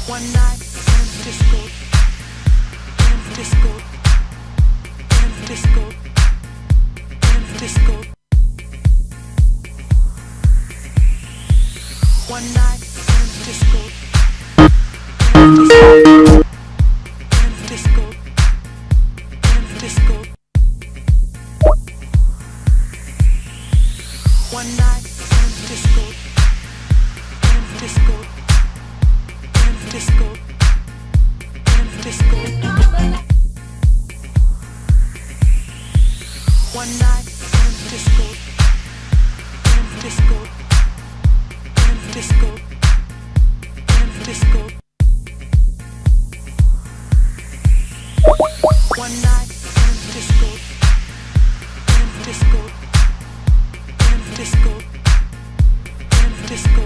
One night in a disco, in a disco, in a disco, in a disco. One night in a disco, in a disco, in a disco, in a disco. One night in a disco, in a disco, in a disco, in a disco. One night in a disco, in a disco, in a disco, in a disco. One night in a disco, in a disco, in a disco, in a disco.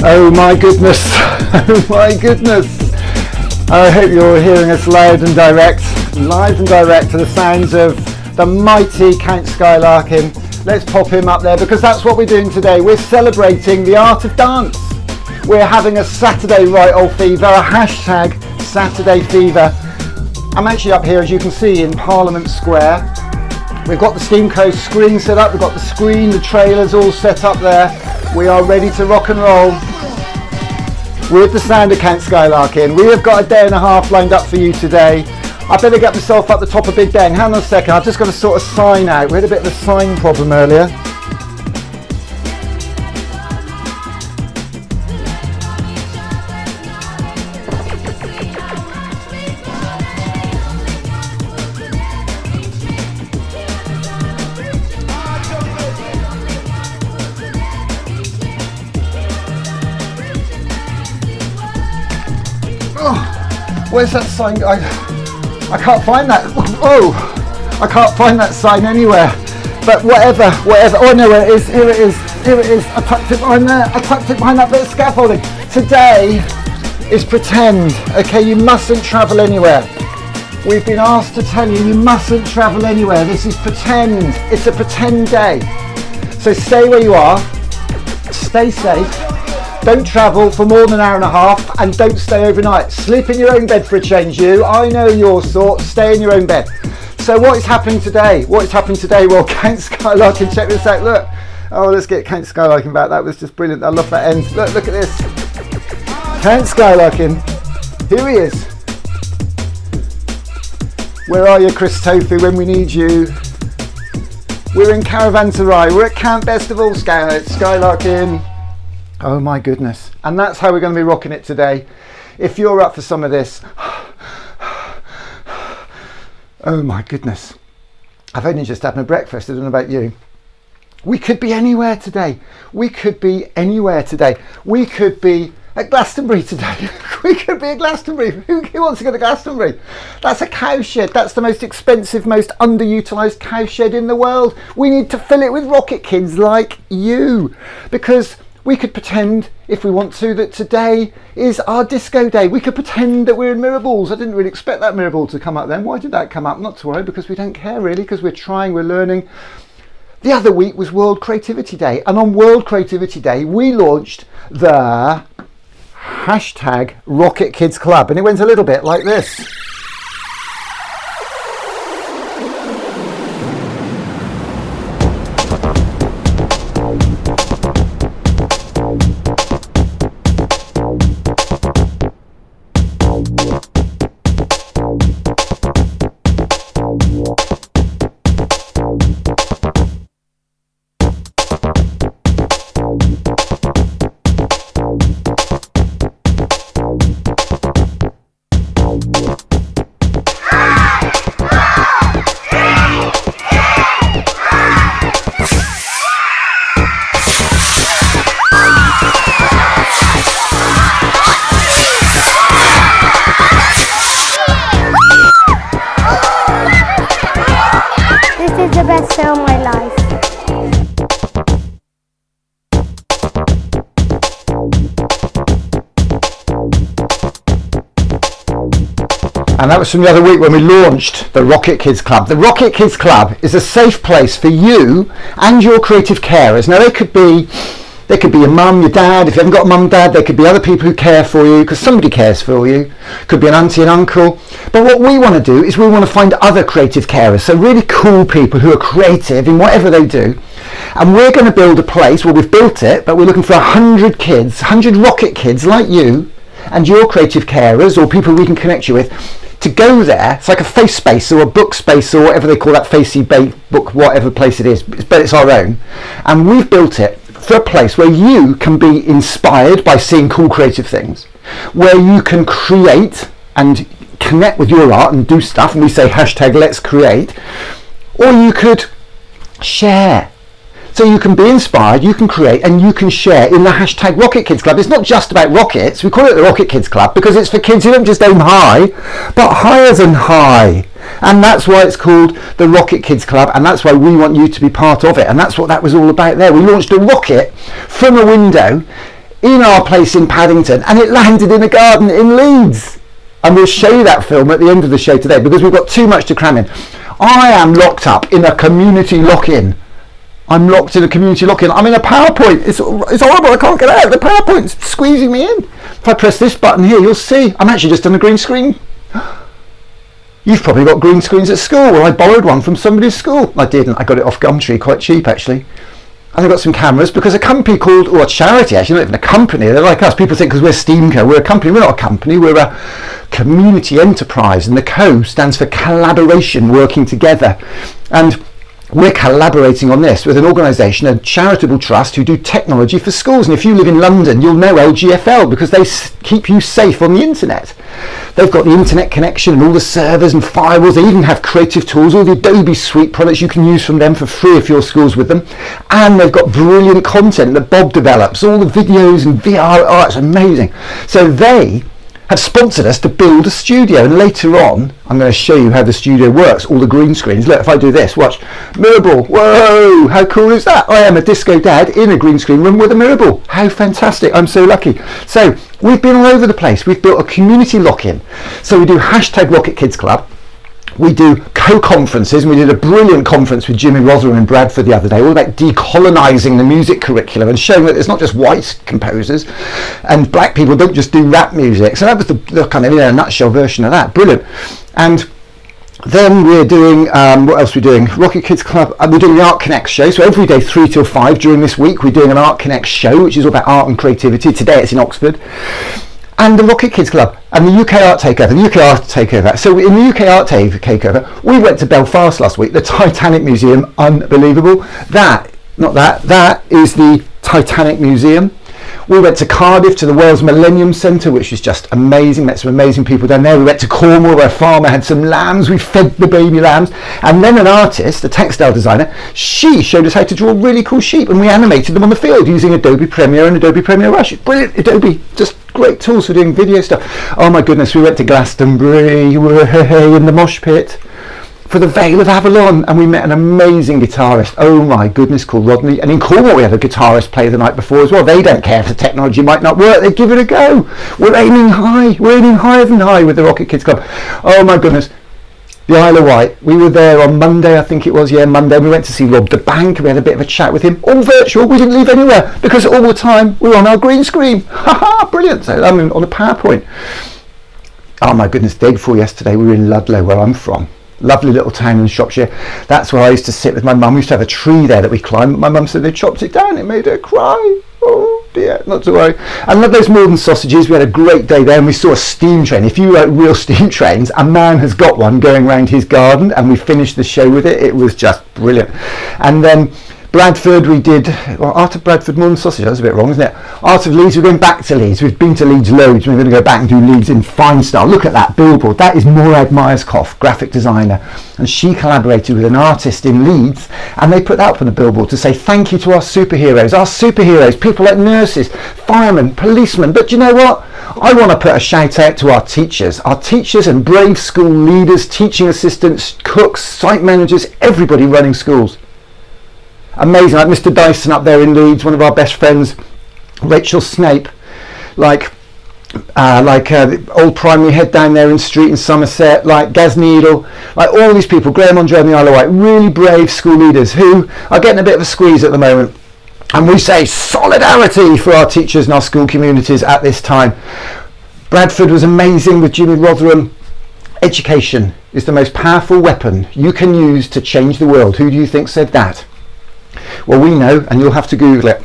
Oh my goodness, oh my goodness. I hope you're hearing us live and direct to the sounds of the mighty Count Skylarkin. Let's pop him up there because that's what we're doing today. We're celebrating the art of dance. We're having a Saturday Right Old Fever, a hashtag Saturday Fever. I'm actually up here, as you can see, in Parliament Square. We've got the Steam Coast screen set up, we've got the screen, the trailers all set up there. We are ready to rock and roll with the sound of Count Skylarkin. We have got a day and a half lined up for you today. I better get myself up the top of Big Ben. Hang on a second, I've just got to sort of sign out. We had a bit of a sign problem earlier. Where's that sign? I can't find that. Oh, I can't find that sign anywhere. But whatever. Oh no, it is. Here it is. I tucked it behind there. I tucked it behind that bit of scaffolding. Today is pretend. Okay, you mustn't travel anywhere. We've been asked to tell you mustn't travel anywhere. This is pretend. It's a pretend day. So stay where you are. Stay safe. Don't travel for more than an hour and a half and don't stay overnight. Sleep in your own bed for a change, you. I know your sort. Stay in your own bed. So what is happening today? Well, Count Skylarkin, check this out. Look. Oh, let's get Count Skylarkin back. That was just brilliant. I love that end. Look at this. Count Skylarkin. Here he is. Where are you, Chris Tofu, when we need you? We're in Caravanserai. We're at Camp Festival, Skylarkin. Oh my goodness. And that's how we're going to be rocking it today. If you're up for some of this. Oh my goodness. I've only just had my breakfast. I don't know about you. We could be anywhere today. We could be at Glastonbury today. We could be at Glastonbury. Who wants to go to Glastonbury? That's a cowshed. That's the most expensive, most underutilised cowshed in the world. We need to fill it with rocket kids like you. Because we could pretend, if we want to, that today is our disco day. We could pretend that we're in Mirrorballs. I didn't really expect that Mirrorball to come up then. Why did that come up? Not to worry, because we don't care really, because we're learning. The other week was World Creativity Day, and on World Creativity Day we launched the hashtag Rocket Kids Club, and it went a little bit like this. And that was from the other week when we launched the Rocket Kids Club. The Rocket Kids Club is a safe place for you and your creative carers. Now, they could be your mum, your dad. If you haven't got a mum, dad, there could be other people who care for you, because somebody cares for you. Could be an auntie and uncle. But what we want to do is we want to find other creative carers, so really cool people who are creative in whatever they do. And we're going to build a place, well, we've built it, but we're looking for 100 kids, 100 Rocket Kids like you and your creative carers or people we can connect you with, to go there. It's like a face space or a book space or whatever they call that, facey book, whatever place it is, but it's our own. And we've built it for a place where you can be inspired by seeing cool creative things, where you can create and connect with your art and do stuff, and we say hashtag let's create, or you could share. So you can be inspired, you can create, and you can share in the hashtag Rocket Kids Club. It's not just about rockets. We call it the Rocket Kids Club because it's for kids who don't just aim high, but higher than high. And that's why it's called the Rocket Kids Club, and that's why we want you to be part of it. And that's what that was all about there. We launched a rocket from a window in our place in Paddington, and it landed in a garden in Leeds. And we'll show you that film at the end of the show today because we've got too much to cram in. I am locked up in a community lock-in. I'm locked in a community lock-in. I'm in a PowerPoint. It's horrible. I can't get out. The PowerPoint's squeezing me in. If I press this button here, you'll see. I'm actually just on a green screen. You've probably got green screens at school. Well, I borrowed one from somebody's school. I didn't. I got it off Gumtree, quite cheap actually. And I got some cameras because a company called, or a charity actually, not even a company, they're like us. People think because we're Steamco, we're a company. We're not a company, we're a community enterprise. And the CO stands for collaboration, working together. And we're collaborating on this with an organisation, a charitable trust who do technology for schools. And if you live in London, you'll know LGFL because they keep you safe on the internet. They've got the internet connection and all the servers and firewalls. They even have creative tools, all the Adobe Suite products you can use from them for free if your school's with them. And they've got brilliant content that Bob develops, all the videos and VR. Oh, it's amazing. So they have sponsored us to build a studio, and later on I'm going to show you how the studio works, all the green screens. Look, if I do this, watch, mirror ball. Whoa, how cool is that? I am a disco dad in a green screen room with a mirror ball. How fantastic. I'm so lucky. So we've been all over the place. We've built a community lock-in. So we do hashtag Rocket Kids Club. We do co-conferences, and we did a brilliant conference with Jimmy Rotherham in Bradford the other day, all about decolonising the music curriculum and showing that it's not just white composers and black people don't just do rap music. So that was the kind of, in a nutshell, version of that. Brilliant. And then we're doing, what else are we doing? Rocket Kids Club, we're doing the Art Connect show. So every day 3 till 5 during this week, we're doing an Art Connect show, which is all about art and creativity. Today it's in Oxford. And the Rocket Kids Club and the UK Art Takeover, So in the UK Art Takeover, we went to Belfast last week, the Titanic Museum, unbelievable. That is the Titanic Museum. We went to Cardiff to the Wales Millennium Centre, which is just amazing. Met some amazing people down there. We went to Cornwall where a farmer had some lambs. We fed the baby lambs. And then an artist, a textile designer, she showed us how to draw really cool sheep, and we animated them on the field using Adobe Premiere and Adobe Premiere Rush. Brilliant. Adobe, just great tools for doing video stuff. Oh my goodness, we went to Glastonbury. We were in the mosh pit for the Vale of Avalon, and we met an amazing guitarist, oh my goodness, called Rodney. And in Cornwall we had a guitarist play the night before as well. They don't care if the technology might not work, they give it a go. We're aiming higher than high with the Rocket Kids Club. Oh my goodness. The Isle of Wight, we were there on Monday, I think it was, Monday. We went to see Rob the Bank, we had a bit of a chat with him, all virtual. We didn't leave anywhere because all the time we were on our green screen. Haha, brilliant. So I'm on a PowerPoint. Oh my goodness, day before yesterday we were in Ludlow, where I'm from. Lovely little town in Shropshire. That's where I used to sit with my mum. We used to have a tree there that we climbed. My mum said they chopped it down. It made her cry. Oh dear, not to worry. I love those Morden sausages. We had a great day there, and we saw a steam train. If you like real steam trains, a man has got one going around his garden, and we finished the show with it. It was just brilliant. And then Bradford, we did, well, Art of Bradford, Morden sausage, that's a bit wrong, isn't it? Art of Leeds, we're going back to Leeds. We've been to Leeds loads. We're going to go back and do Leeds in fine style. Look at that billboard. That is Morad Myerscough, graphic designer. And she collaborated with an artist in Leeds, and they put that up on the billboard to say thank you to our superheroes, people like nurses, firemen, policemen. But do you know what? I want to put a shout out to our teachers and brave school leaders, teaching assistants, cooks, site managers, everybody running schools. Amazing, like Mr. Dyson up there in Leeds, one of our best friends, Rachel Snape, like the old primary head down there in Street in Somerset, like Gaz Needle, like all these people, Graham Andre on the Isle of Wight, really brave school leaders who are getting a bit of a squeeze at the moment. And we say solidarity for our teachers and our school communities at this time. Bradford was amazing with Jimmy Rotherham. Education is the most powerful weapon you can use to change the world. Who do you think said that? Well, we know, and you'll have to Google it.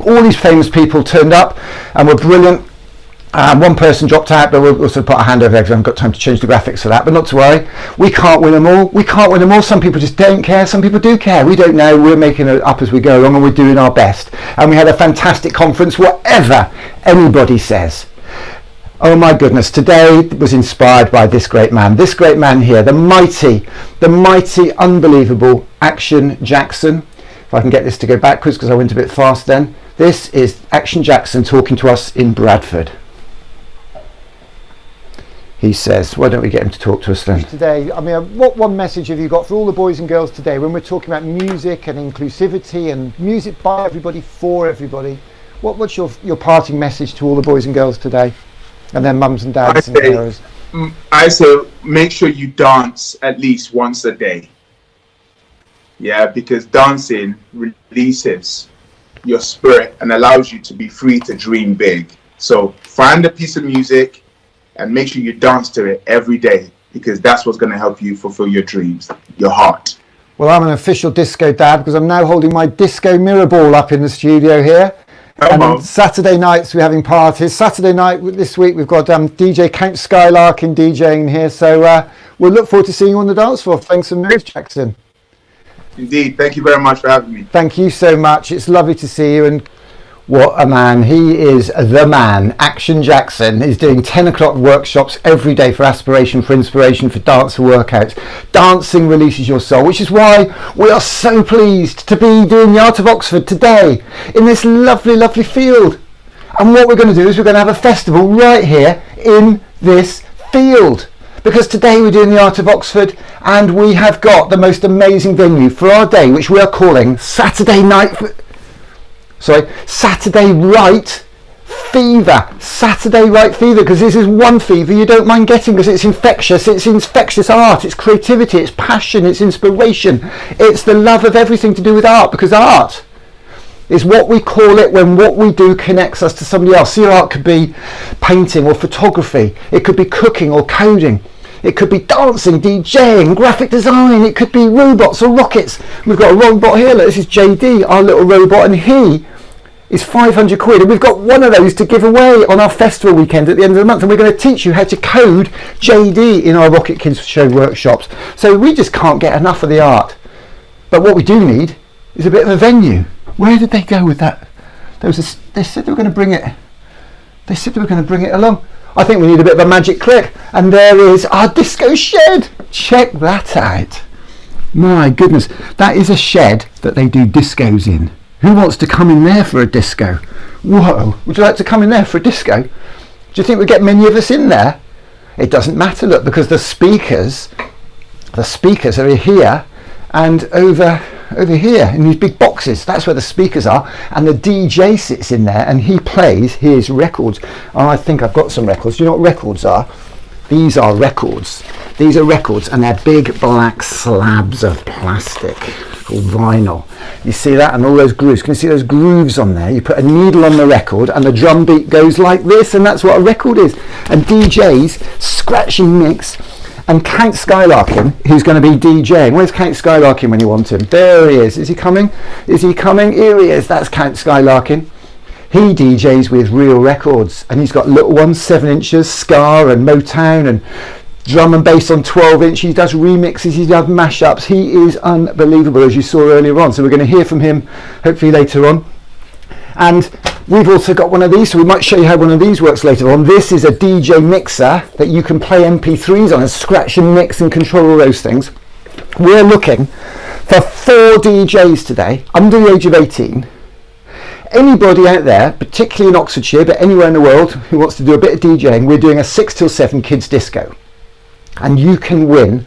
All these famous people turned up and were brilliant. One person dropped out, but we'll also put our hand over there because I haven't got time to change the graphics for that. But not to worry, we can't win them all. We can't win them all. Some people just don't care. Some people do care. We don't know. We're making it up as we go along, and we're doing our best. And we had a fantastic conference, whatever anybody says. Oh my goodness, today was inspired by this great man here, the mighty, unbelievable Action Jackson. If I can get this to go backwards because I went a bit fast then. This is Action Jackson talking to us in Bradford. He says, why don't we get him to talk to us then? Today, I mean, what one message have you got for all the boys and girls today when we're talking about music and inclusivity and music by everybody, for everybody? What's your parting message to all the boys and girls today? And their mums and dads and carers? I say make sure you dance at least once a day. Yeah, because dancing releases your spirit and allows you to be free to dream big. So find a piece of music and make sure you dance to it every day, because that's what's going to help you fulfill your dreams, your heart. Well, I'm an official disco dad because I'm now holding my disco mirror ball up in the studio here. And on Saturday nights we're having parties. Saturday night this week we've got DJ Count Skylarkin DJing here, so we'll look forward to seeing you on the dance floor. Thanks some moves, Jackson. Indeed, thank you very much for having me. Thank you so much. It's lovely to see you. And what a man. He is the man. Action Jackson is doing 10 o'clock workshops every day for aspiration, for inspiration, for dance workouts. Dancing releases your soul, which is why we are so pleased to be doing the Art of Oxford today in this lovely field. And what we're going to do is we're going to have a festival right here in this field, because today we're doing the Art of Oxford and we have got the most amazing venue for our day, which we are calling Saturday Right Fever. Saturday Right Fever, because this is one fever you don't mind getting, because it's infectious art, it's creativity, it's passion, it's inspiration, it's the love of everything to do with art, because art is what we call it when what we do connects us to somebody else. So your art could be painting or photography, it could be cooking or coding, it could be dancing, DJing, graphic design, it could be robots or rockets. We've got a robot here, look, this is JD, our little robot, and he is 500 quid, and we've got one of those to give away on our festival weekend at the end of the month, and we're going to teach you how to code JD in our Rocket Kids Show workshops. So we just can't get enough of the art. But what we do need is a bit of a venue. Where did they go with that? They said they were going to bring it. They said they were going to bring it along. I think we need a bit of a magic click, and there is our disco shed. Check that out. My goodness, that is a shed that they do discos in. Who wants to come in there for a disco? Whoa, would you like to come in there for a disco? Do you think we get many of us in there? It doesn't matter, look, because the speakers are here and over here in these big boxes. That's where the speakers are, and the DJ sits in there and he plays his records. Oh, I think I've got some records. Do you know what records are? These are records. These are records, and they're big black slabs of plastic called vinyl. You see that, and all those grooves. Can you see those grooves on there? You put a needle on the record and the drum beat goes like this, and that's what a record is. And DJs scratch and mix. And Count Skylarkin, who's going to be DJing. Where's Count Skylarkin when you want him? There he is. Is he coming? Is he coming? Here he is. That's Count Skylarkin. He DJs with real records, and he's got little ones, 7 inches, ska and Motown and drum and bass on 12 inch. He does remixes, he does mashups. He is unbelievable, as you saw earlier on. So we're going to hear from him hopefully later on. And we've also got one of these, so we might show you how one of these works later on. This is a DJ mixer that you can play MP3s on and scratch and mix and control all those things. We're looking for 4 DJs today under the age of 18. Anybody out there, particularly in Oxfordshire, but anywhere in the world, who wants to do a bit of DJing, we're doing a 6 till 7 kids disco. And you can win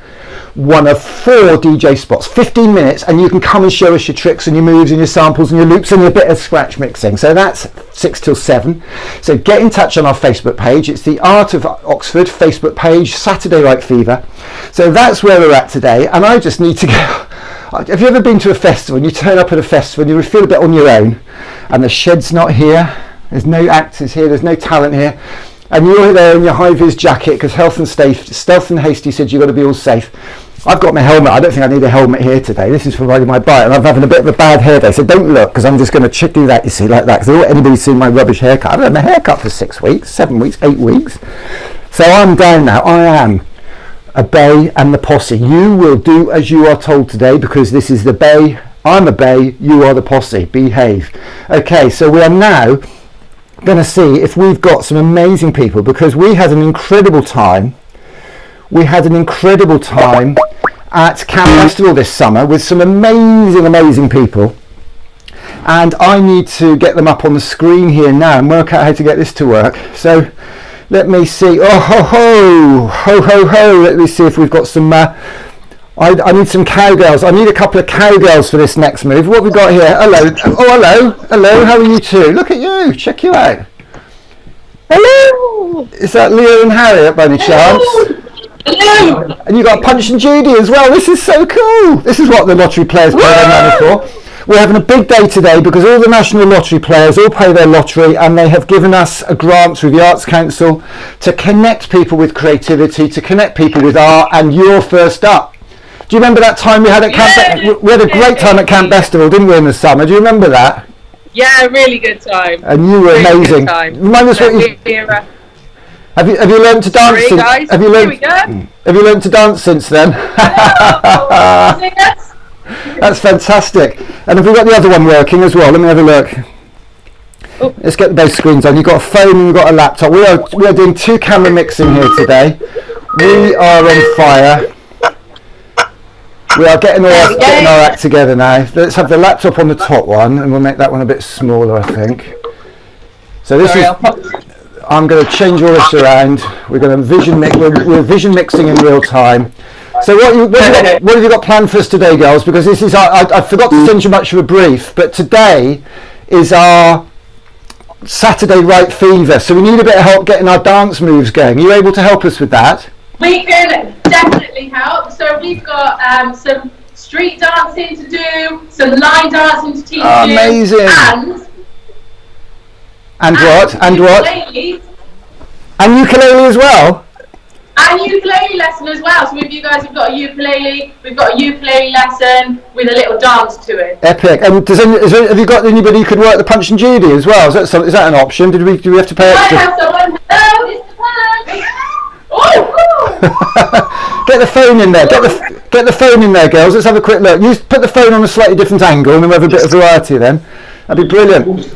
one of 4 DJ spots, 15 minutes, and you can come and show us your tricks and your moves and your samples and your loops and a bit of scratch mixing. So that's 6 till 7. So get in touch on our Facebook page. It's the Art of Oxford Facebook page, Saturday Night Fever. So that's where we're at today, and I just need to go. Have you ever been to a festival and you turn up at a festival and you feel a bit on your own, and the Shed's not here, there's no actors here, there's no talent here, and you're there in your high-vis jacket because Stealth and Hasty said you've got to be all safe. I've got my helmet. I don't think I need a helmet here today. This is for riding my bike, and I'm having a bit of a bad hair day, so don't look, because I'm just going to do that, you see, like that, because I don't want anybody seeing my rubbish haircut. I've had my haircut for 6 weeks, 7 weeks, 8 weeks. So I'm down now. I am a Bay and the posse. You will do as you are told today, because this is the Bay. I'm a Bay, you are the posse. Behave. Okay, so we are now going to see if we've got some amazing people, because we had an incredible time. We had an incredible time at Camp Festival this summer with some amazing people, and I need to get them up on the screen here now and work out how to get this to work. So let me see. Oh ho. Let me see if we've got some I need some cowgirls. I need a couple of cowgirls for this next move. What have we got here? Hello. Oh, hello. How are you two? Look at you. Check you out. Hello. Is that Leo and Harriet by any chance? Hello. And you got Punch and Judy as well. This is so cool. This is what the lottery players pay their money for. We're having a big day today because all the national lottery players all pay their lottery, and they have given us a grant through the Arts Council to connect people with creativity, to connect people with art, and you're first up. Do you remember that time we had at Camp? We had a great time at Camp Festival, didn't we, in the summer? Do you remember that? Yeah, really good time. And you were really amazing. Remind us what you have you learned to dance? Sorry, guys. Have you learned to dance since then? Yes. That's fantastic. And have we got the other one working as well? Let me have a look. Oh. Let's get both screens on. You've got a phone and you've got a laptop. We are doing 2 camera mixing here today. We are on fire. We are getting our act together now. Let's have the laptop on the top one, and we'll make that one a bit smaller, I think. So this I'm going to change all this around. We're going to vision mix. We're vision mixing in real time. So what have you got planned for us today, girls? Because this is I forgot to send you much of a brief, but today is our Saturday Right Fever. So we need a bit of help getting our dance moves going. Are you able to help us with that? We can definitely help. So we've got some street dancing to do, some line dancing to teach you. Amazing. And what? Ukulele. And ukulele as well? And ukulele lesson as well. So if you guys have got a ukulele, we've got a ukulele lesson with a little dance to it. Epic. And have you got anybody who could work the Punch and Judy as well? Is that an option? Do we have to pay I extra? have someone. Hello, Mr. Punch. Oh, Get the phone in there. Get the phone in there, girls. Let's have a quick look. You put the phone on a slightly different angle, and then we'll have a bit of variety then. That'd be brilliant.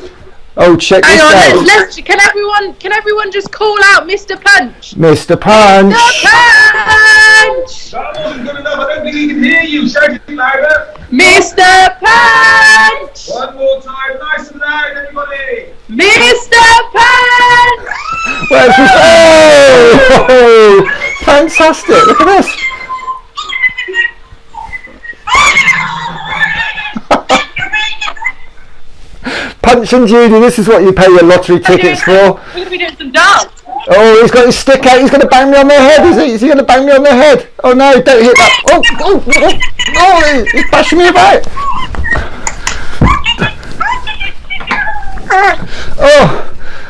Oh, check this out. Hang on, can everyone just call out Mr. Punch? Mr. Punch. Mr. Punch! That wasn't good enough. I don't think he can hear you. Shout it louder. Mr. Punch! One more time. Nice and loud, everybody. Mr. Punch! Where's his... Oh! Fantastic. Look at this. Punch and Judy, this is what you pay your lottery tickets for. We're going to be doing some dance. Oh, he's got his stick out. He's going to bang me on the head, is he? Is he going to bang me on the head? Oh no, don't hit that. Oh, he's bashing me about.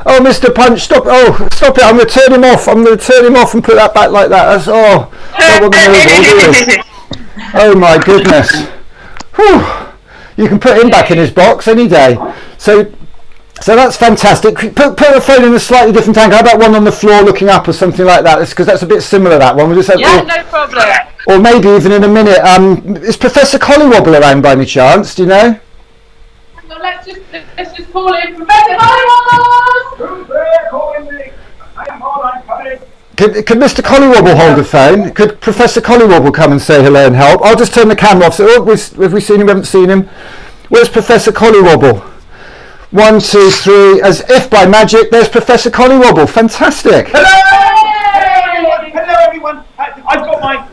Oh, Mr. Punch, stop. Oh, stop it. I'm going to turn him off. I'm going to turn him off and put that back like that. That's, not what the move is. Oh my goodness. Whew. You can put him back in his box any day. So that's fantastic. Put the phone in a slightly different angle. How about one on the floor looking up or something like that? Because that's a bit similar, that one. We'll just have, No problem. or maybe even in a minute. Is Professor Collywobble around by any chance? Do you know? well, let's just call him Professor Collywobble. Who's there calling me? I'm coming. Could Mr. Collywobble hold the phone? Could Professor Collywobble come and say hello and help? I'll just turn the camera off. So, have we seen him? We haven't seen him. Where's Professor Collywobble? 1, 2, 3. As if by magic, there's Professor Collywobble. Fantastic. Hello, everyone. I've got my